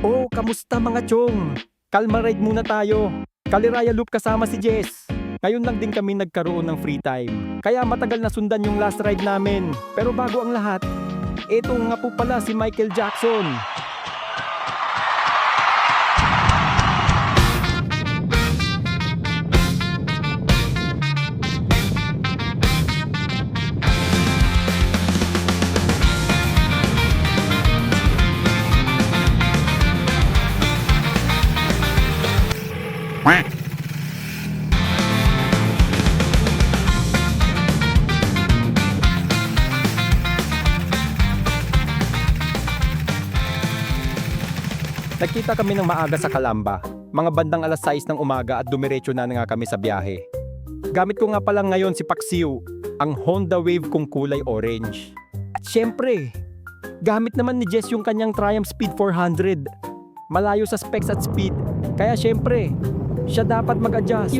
Oh, kamusta mga chong? Kalma ride muna tayo. Kaliraya Loop kasama si Jess. Ngayon lang din kami nagkaroon ng free time. Kaya matagal na sundan yung last ride namin. Pero bago ang lahat, eto nga po pala si Michael Jackson. Nagkita kami ng maaga sa Calamba, mga bandang alas 6 ng umaga at dumiretso na nga kami sa biyahe. Gamit ko nga palang ngayon si Paxiw, ang Honda Wave kong kulay orange. At syempre, gamit naman ni Jess yung kanyang Triumph Speed 400. Malayo sa specs at speed, kaya syempre, siya dapat mag-adjust.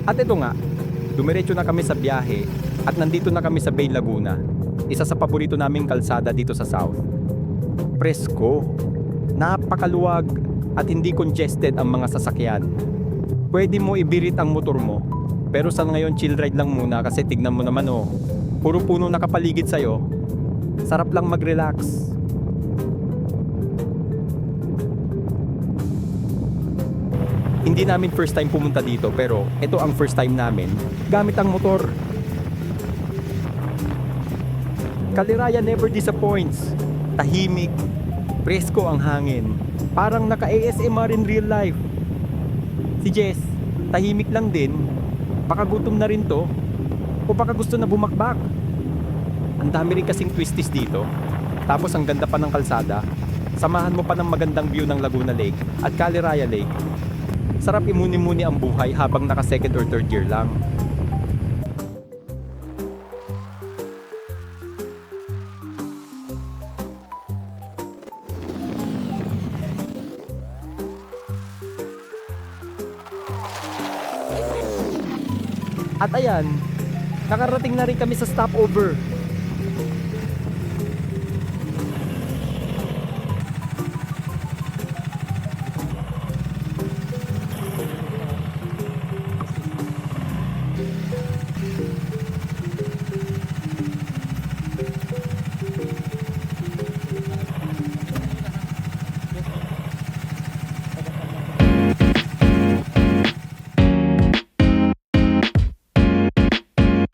At ito nga, dumiretso na kami sa biyahe at nandito na kami sa Bay Laguna, isa sa paborito naming kalsada dito sa South. Presko, napakaluwag at hindi congested ang mga sasakyan. Pwede mo ibirit ang motor mo, pero sa ngayon chill ride lang muna kasi tignan mo naman oh, puro puno nakapaligid sa'yo. Sarap lang mag-relax. Hindi namin first time pumunta dito pero ito ang first time namin gamit ang motor. Kaliraya never disappoints. Tahimik, presko ang hangin. Parang naka-ASMR in real life. Si Jess, tahimik lang din. Baka gutom na rin to. O baka gusto na bumakbak. Ang dami rin kasing twisties dito. Tapos ang ganda pa ng kalsada. Samahan mo pa ng magandang view ng Laguna Lake at Caliraya Lake. Sarap imuni-muni ang buhay habang naka second or third year lang. At ayan, nakarating na rin kami sa stopover.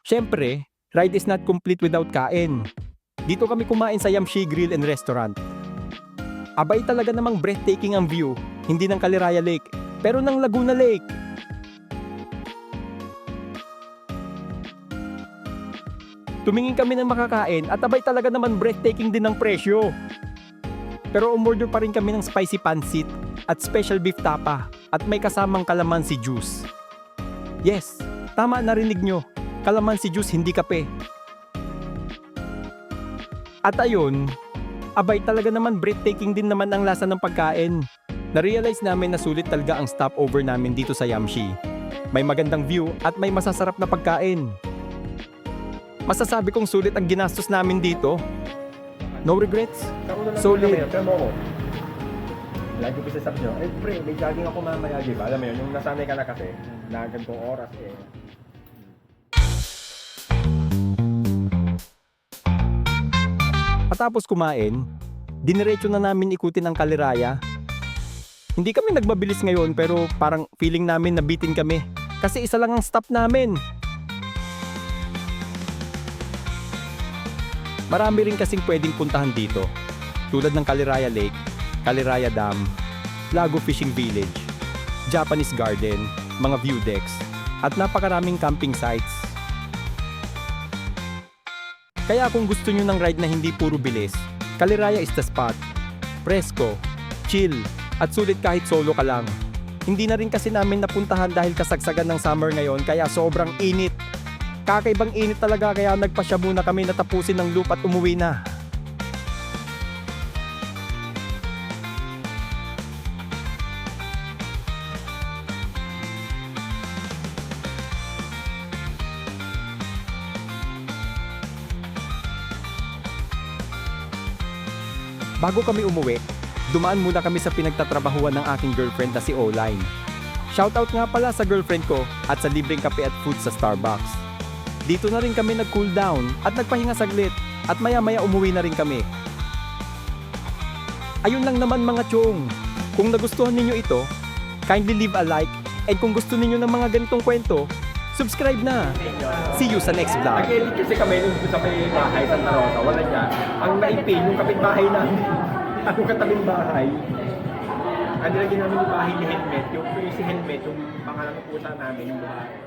Siyempre, ride is not complete without kain. Dito kami kumain sa Yamshi Grill and Restaurant. Abay talaga namang breathtaking ang view, hindi ng Caliraya Lake, pero ng Laguna Lake. Tumingin kami ng makakain at abay talaga naman breathtaking din ang presyo. Pero umorder pa rin kami ng spicy pancit at special beef tapa at may kasamang calamansi juice. Yes, tama narinig nyo. Calamansi juice, hindi kape. At ayun, abay talaga naman breathtaking din naman ang lasa ng pagkain. Na-realize namin na sulit talaga ang stopover namin dito sa Yamshi. May magandang view at may masasarap na pagkain. Masasabi kong sulit ang ginastos namin dito. No regrets? Solid. Tama ko. Lagi ko sasabi nyo, pre, may jogging ako mamaya, di ba? Alam mo yun, yung nasanay ka na kasi, na ganitong oras eh. Patapos kumain, diniretso na namin ikutin ang Caliraya. Hindi kami nagmabilis ngayon pero parang feeling namin nabitin kami kasi isa lang ang stop namin. Marami rin kasing pwedeng puntahan dito tulad ng Caliraya Lake, Caliraya Dam, Lago Fishing Village, Japanese Garden, mga view decks, at napakaraming camping sites. Kaya kung gusto nyo ng ride na hindi puro bilis, Caliraya is the spot. Presko, chill, at sulit kahit solo ka lang. Hindi na rin kasi namin napuntahan dahil kasagsagan ng summer ngayon kaya sobrang init. Kakaibang init talaga kaya nagpasya muna kami na tapusin ng loop at umuwi na. Bago kami umuwi, dumaan muna kami sa pinagtatrabahuan ng aking girlfriend na si Oline. Shoutout nga pala sa girlfriend ko at sa libreng kape at food sa Starbucks. Dito na rin kami nag-cool down at nagpahinga saglit at maya-maya umuwi na rin kami. Ayun lang naman mga chong. Kung nagustuhan ninyo ito, kindly leave a like, and kung gusto ninyo ng mga ganitong kwento, subscribe na. See you sa next vlog. Nag-edit kasi kami nung sa may bahay, Santa Rosa, wala niya. Ang naipin, yung kapitbahay namin, yung katabing bahay, ang nilagyan namin yung bahay ni Helmet, yung si Helmet, yung pangalan ng pusa namin, yung bahay.